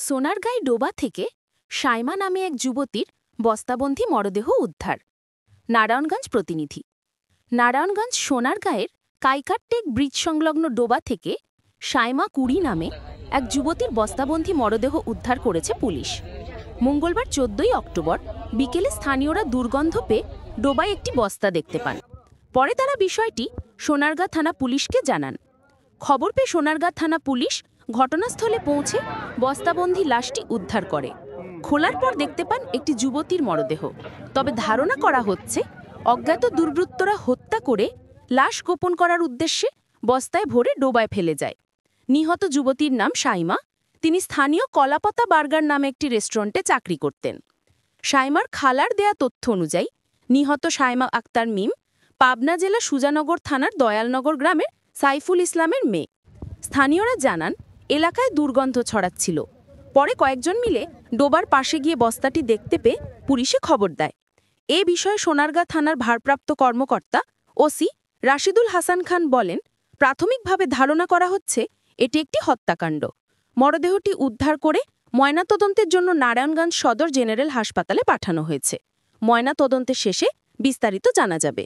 সোনারগাঁই ডোবা থেকে সাইমা নামে এক যুবতীর বস্তাবন্ধী মরদেহ উদ্ধার। নারায়ণগঞ্জ প্রতিনিধি। নারায়ণগঞ্জ সোনারগাঁয়ের কাইকারটেক ব্রিজ সংলগ্ন ডোবা থেকে সাইমা কুড়ি নামে এক যুবতীর বস্তাবন্ধী মরদেহ উদ্ধার করেছে পুলিশ। মঙ্গলবার ১৪ই অক্টোবর বিকেলে স্থানীয়রা দুর্গন্ধ পেয়ে ডোবায় একটি বস্তা দেখতে পান। পরে তারা বিষয়টি সোনারগাঁ থানা পুলিশকে জানান। খবর পেয়ে সোনারগাঁ থানা পুলিশ ঘটনাস্থলে পৌঁছে বস্তাবন্ধী লাশটি উদ্ধার করে। খোলার পর দেখতে পান একটি যুবতীর মরদেহ। তবে ধারণা করা হচ্ছে অজ্ঞাত দুর্বৃত্তরা হত্যা করে লাশ গোপন করার উদ্দেশ্যে বস্তায় ভরে ডোবায় ফেলে যায়। নিহত যুবতীর নাম সাইমা। তিনি স্থানীয় কলাপাতা বার্গার নামে একটি রেস্টুরেন্টে চাকরি করতেন। সাইমার খালার দেয়া তথ্য অনুযায়ী নিহত সাইমা আক্তার মিম পাবনা জেলা সুজানগর থানার দয়ালনগর গ্রামের সাইফুল ইসলামের মেয়ে। স্থানীয়রা জানান এলাকায় দুর্গন্ধ ছড়াচ্ছিল। পরে কয়েকজন মিলে ডোবার পাশে গিয়ে বস্তাটি দেখতে পেয়ে পুলিশে খবর দেয়। এ বিষয়ে সোনারগাঁ থানার ভারপ্রাপ্ত কর্মকর্তা ওসি রাশিদুল হাসান খান বলেন, প্রাথমিকভাবে ধারণা করা হচ্ছে এটি একটি হত্যাকাণ্ড। মরদেহটি উদ্ধার করে ময়নাতদন্তের জন্য নারায়ণগঞ্জ সদর জেনারেল হাসপাতালে পাঠানো হয়েছে। ময়নাতদন্তের শেষে বিস্তারিত জানা যাবে।